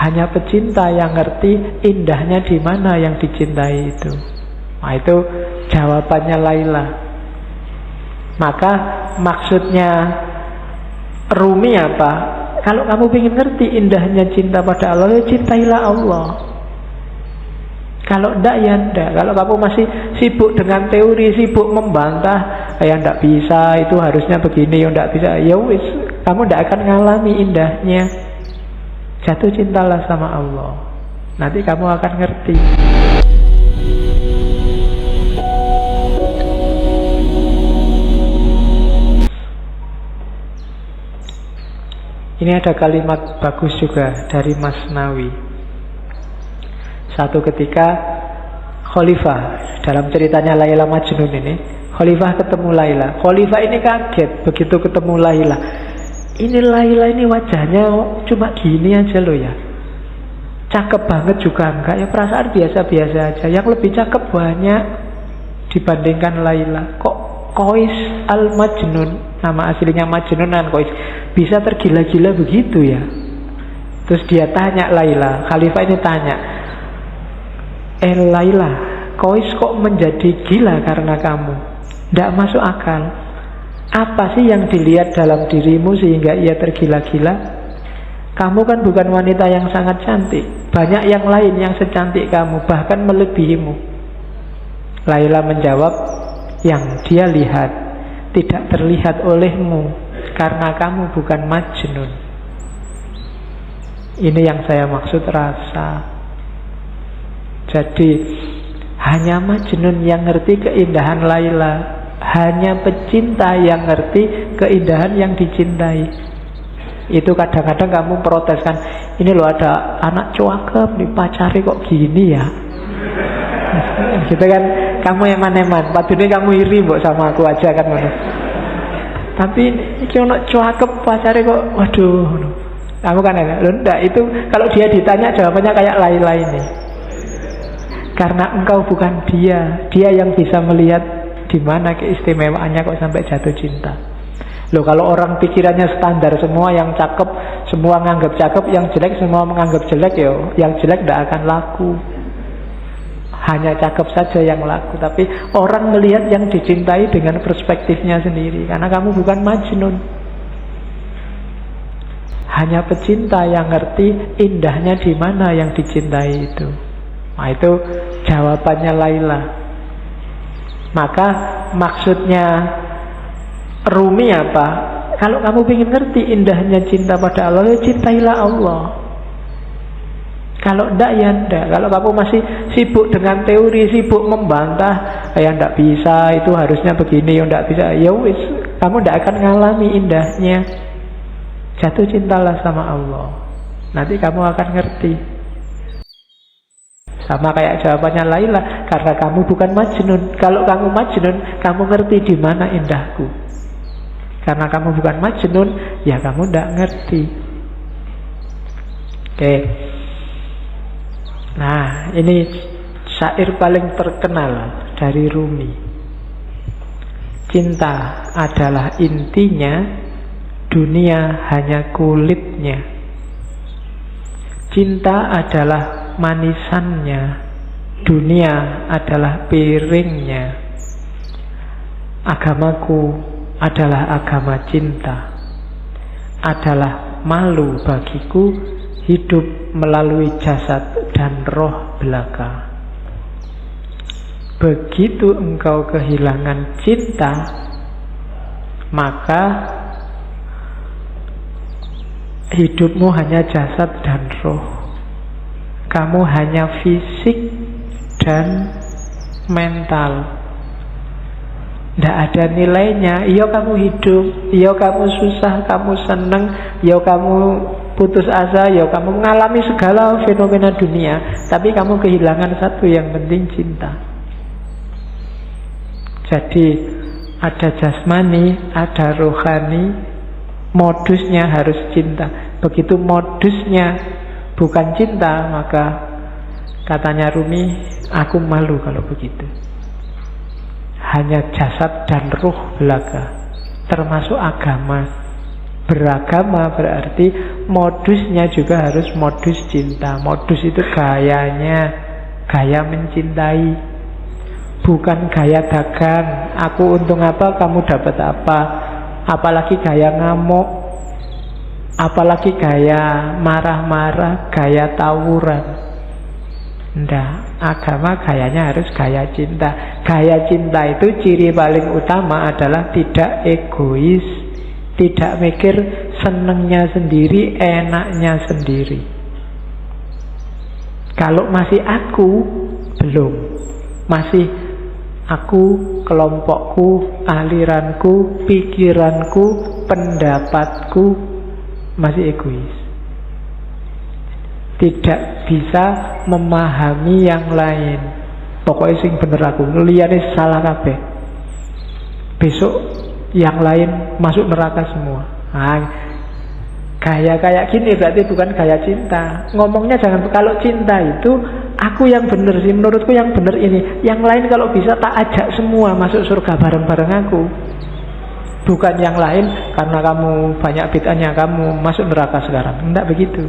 Hanya pecinta yang ngerti indahnya di mana yang dicintai itu. Nah, itu jawabannya Laila. Maka maksudnya Rumi apa? Kalau kamu ingin ngerti indahnya cinta pada Allah, ya cintailah Allah. Kalau enggak, ya enggak. Kalau kamu masih sibuk dengan teori, sibuk membantah, ya enggak bisa, itu harusnya begini, ya enggak bisa, ya wis, kamu enggak akan ngalami indahnya. Jatuh cintalah sama Allah. Nanti kamu akan ngerti. Ini ada kalimat bagus juga dari Masnawi. Satu ketika Khalifah, dalam ceritanya Laila Majnun ini, Khalifah ketemu Laila. Khalifah ini kaget begitu ketemu Laila. Ini Laila ini wajahnya cuma gini aja loh ya. Cakep banget juga enggak ya, perasaan biasa-biasa aja. Yang lebih cakep banyak dibandingkan Laila. Kok Qais al-Majnun, nama aslinya Majnunan Qais, bisa tergila-gila begitu ya? Terus dia tanya Laila, Khalifah ini tanya, Laila, Qais kok menjadi gila karena kamu? Tidak masuk akal. Apa sih yang dilihat dalam dirimu sehingga ia tergila-gila? Kamu kan bukan wanita yang sangat cantik. Banyak yang lain yang secantik kamu, bahkan melebihimu. Laila menjawab, yang dia lihat tidak terlihat olehmu karena kamu bukan Majnun. Ini yang saya maksud rasa. Jadi hanya Majnun yang ngerti keindahan Laila, hanya pecinta yang ngerti keindahan yang dicintai. Itu kadang-kadang kamu proteskan, ini loh ada anak cakep nih, pacari kok gini ya. Gitu kan, kamu eman-eman, padahal kamu iri mbok sama aku aja kan ngono. Tapi iki ono cakep pacare kok, waduh. Kamu kan enak. Loh enggak, itu kalau dia ditanya jawabannya kayak Laila ini. Karena engkau bukan dia, dia yang bisa melihat di mana keistimewaannya kok sampai jatuh cinta. Loh kalau orang pikirannya standar, semua yang cakep, semua menganggap cakep, yang jelek semua menganggap jelek, yo, yang jelek tidak akan laku. Hanya cakep saja yang laku. Tapi orang melihat yang dicintai dengan perspektifnya sendiri. Karena kamu bukan Majnun. Hanya pecinta yang ngerti indahnya di mana yang dicintai itu. Nah, itu jawabannya Laila. Maka maksudnya Rumi apa? Kalau kamu ingin ngerti indahnya cinta pada Allah, ya cintailah Allah. Kalau enggak, ya enggak. Kalau kamu masih sibuk dengan teori, sibuk membantah, ya enggak bisa, itu harusnya begini, ya enggak bisa, ya wis, kamu enggak akan ngalami indahnya. Jatuh cintalah sama Allah. Nanti kamu akan ngerti. Sama kayak jawabannya Laila, karena kamu bukan Majnun. Kalau kamu Majnun, kamu ngerti di mana indahku. Karena kamu bukan Majnun, ya kamu enggak ngerti. Oke. Nah, ini syair paling terkenal dari Rumi. Cinta adalah intinya, dunia hanya kulitnya. Cinta adalah manisannya, dunia adalah piringnya. Agamaku adalah agama cinta. Adalah malu bagiku hidup melalui jasad dan roh belaka. Begitu engkau kehilangan cinta, maka hidupmu hanya jasad dan roh. Kamu hanya fisik dan mental. Tidak ada nilainya. Iya kamu hidup, iya kamu susah, kamu seneng, iya kamu putus asa, ya kamu mengalami segala fenomena dunia, tapi kamu kehilangan satu yang penting, cinta. Jadi ada jasmani, ada rohani, modusnya harus cinta. Begitu modusnya bukan cinta, maka katanya Rumi, aku malu kalau begitu. Hanya jasad dan ruh belaka, termasuk agama. Beragama berarti modusnya juga harus modus cinta. Modus itu gayanya, gaya mencintai, bukan gaya dagang. Aku untung apa, kamu dapat apa. Apalagi gaya ngamuk, apalagi gaya marah-marah, gaya tawuran. Nggak, agama gayanya harus gaya cinta. Gaya cinta itu ciri paling utama adalah tidak egois, tidak mikir senengnya sendiri, enaknya sendiri. Kalau masih aku, belum. Masih aku, kelompokku, aliranku, pikiranku, pendapatku, masih egois. Tidak bisa memahami yang lain. Pokoknya sing bener aku, liyane salah kabeh. Besok yang lain masuk neraka semua. Nah, gaya kayak gini berarti bukan gaya cinta. Ngomongnya jangan, kalau cinta itu aku yang bener sih, menurutku yang bener ini. Yang lain kalau bisa tak ajak semua masuk surga bareng-bareng aku. Bukan yang lain karena kamu banyak bid'ahnya kamu masuk neraka sekarang. Enggak begitu.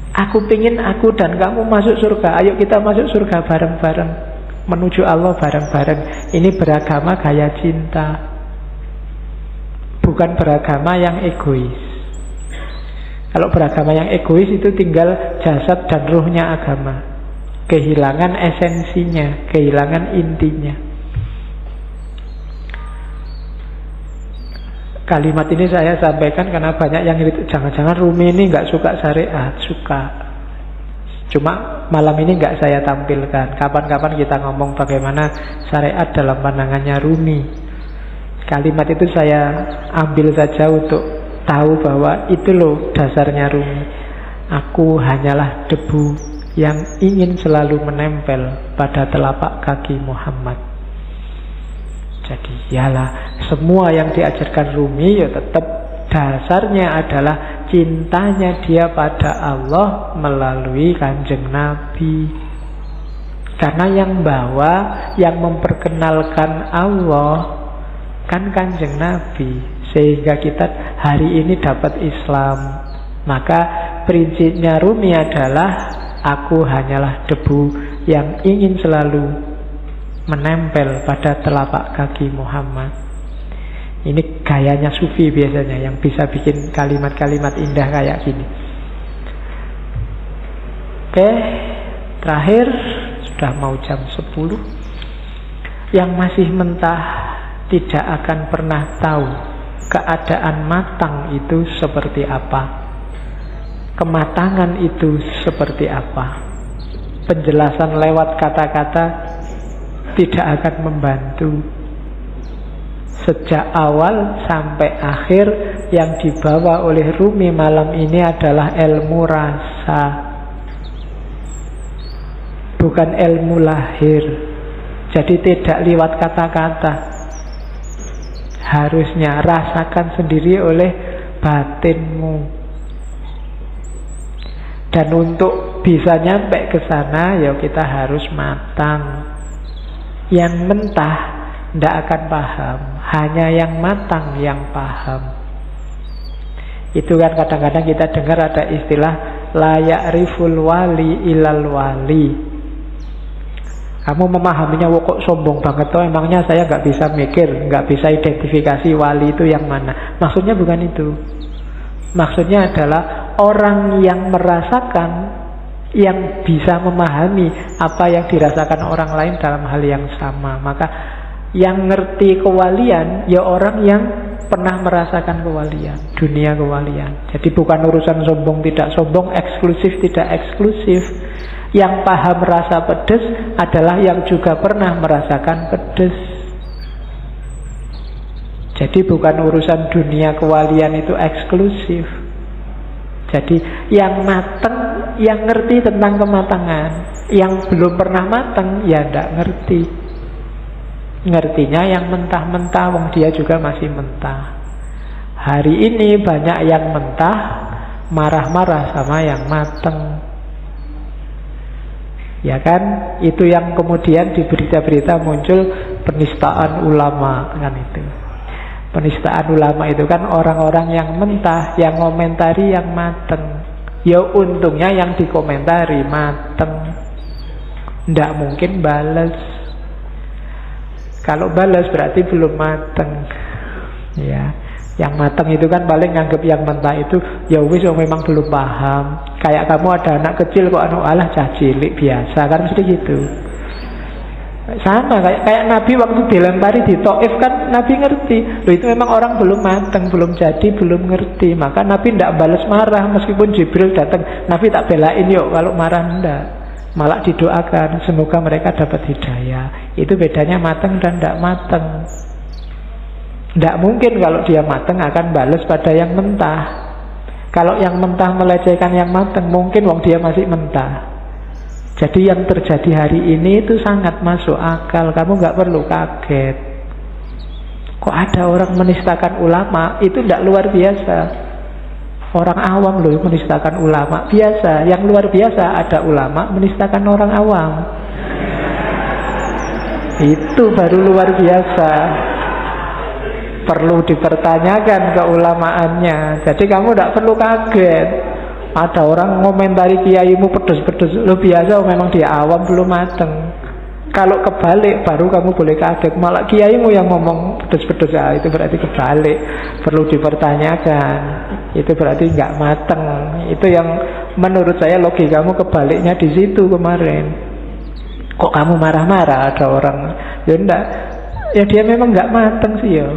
Aku pingin aku dan kamu masuk surga. Ayo kita masuk surga bareng-bareng, menuju Allah bareng-bareng. Ini beragama gaya cinta, bukan beragama yang egois. Kalau beragama yang egois itu tinggal jasad dan ruhnya agama, kehilangan esensinya, kehilangan intinya. Kalimat ini saya sampaikan karena banyak yang jangan-jangan Rumi ini nggak suka syariat. Suka, cuma malam ini nggak saya tampilkan. Kapan-kapan kita ngomong bagaimana syariat dalam pandangannya Rumi. Kalimat itu saya ambil saja untuk tahu bahwa itu loh dasarnya Rumi. Aku hanyalah debu yang ingin selalu menempel pada telapak kaki Muhammad. Jadi yalah, semua yang diajarkan Rumi ya tetap dasarnya adalah cintanya dia pada Allah melalui Kanjeng Nabi. Karena yang bawa, yang memperkenalkan Allah kan Kanjeng Nabi. Sehingga kita hari ini dapat Islam. Maka prinsipnya Rumi adalah aku hanyalah debu yang ingin selalu menempel pada telapak kaki Muhammad. Ini gayanya sufi biasanya, yang bisa bikin kalimat-kalimat indah kayak gini. Oke, terakhir sudah mau jam 10. Yang masih mentah tidak akan pernah tahu keadaan matang itu seperti apa, kematangan itu seperti apa. Penjelasan lewat kata-kata tidak akan membantu. Sejak awal sampai akhir yang dibawa oleh Rumi malam ini adalah ilmu rasa, bukan ilmu lahir. Jadi tidak lewat kata-kata, harusnya rasakan sendiri oleh batinmu. Dan untuk bisa nyampe ke sana ya kita harus matang. Yang mentah tidak akan paham, hanya yang matang yang paham. Itu kan kadang-kadang kita dengar ada istilah la ya'riful wali ilal wali. Kamu memahaminya, kok sombong banget toh, emangnya saya nggak bisa mikir, nggak bisa identifikasi wali itu yang mana. Maksudnya bukan itu. Maksudnya adalah orang yang merasakan, yang bisa memahami apa yang dirasakan orang lain dalam hal yang sama. Maka yang ngerti kewalian ya orang yang pernah merasakan kewalian, dunia kewalian. Jadi bukan urusan sombong tidak sombong, eksklusif tidak eksklusif. Yang paham rasa pedes adalah yang juga pernah merasakan pedes. Jadi bukan urusan dunia kewalian itu eksklusif. Jadi yang mateng, yang ngerti tentang kematangan. Yang belum pernah mateng ya tidak ngerti. Ngertinya yang mentah-mentah, wong dia juga masih mentah. Hari ini banyak yang mentah marah-marah sama yang mateng. Ya kan, itu yang kemudian di berita-berita muncul penistaan ulama kan itu. Penistaan ulama itu kan orang-orang yang mentah, yang ngomentari yang mateng. Ya untungnya yang dikomentari mateng, ndak mungkin balas. Kalau balas berarti belum mateng. Ya, yang mateng itu kan paling nganggep yang mentah itu ya wis memang belum paham. Kayak kamu ada anak kecil kok alah cah cilik biasa kan mesti gitu. Sama kayak Nabi waktu dilempari di Taif kan Nabi ngerti. Loh itu memang orang belum mateng, belum jadi, belum ngerti. Maka Nabi tidak balas marah meskipun Jibril datang. Nabi tak belain yuk kalau marah ndak. Malah didoakan semoga mereka dapat hidayah. Itu bedanya mateng dan tidak mateng. Tidak mungkin kalau dia mateng akan balas pada yang mentah. Kalau yang mentah melecehkan yang mateng, mungkin wong dia masih mentah. Jadi yang terjadi hari ini itu sangat masuk akal. Kamu nggak perlu kaget. Kok ada orang menistakan ulama? Itu tidak luar biasa. Orang awam loh menistakan ulama. Biasa. Yang luar biasa ada ulama menistakan orang awam. Itu baru luar biasa. Perlu dipertanyakan keulamaannya. Jadi kamu tidak perlu kaget. Ada orang ngomentari kiaimu pedes-pedes. Lo biasa memang dia awam belum mateng. Kalau kebalik baru kamu boleh kaget. Malah kiaimu yang ngomong pedes-pedes, itu berarti kebalik. Perlu dipertanyakan. Itu berarti nggak mateng. Itu yang menurut saya logikamu kebaliknya di situ kemarin. Kok kamu marah-marah ada orang? Ya enggak. Ya dia memang nggak mateng sih ya.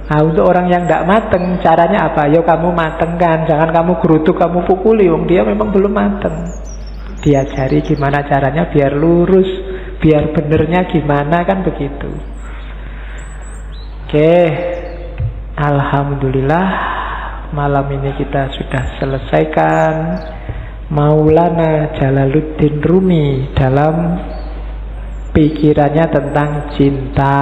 Nah, untuk orang yang tidak mateng, caranya apa? Yo kamu matengkan, jangan kamu gerutuk, kamu pukuli. Wong dia memang belum mateng. Diajari gimana caranya biar lurus, biar benernya gimana, kan begitu. Oke, alhamdulillah malam ini kita sudah selesaikan Maulana Jalaluddin Rumi dalam pikirannya tentang cinta.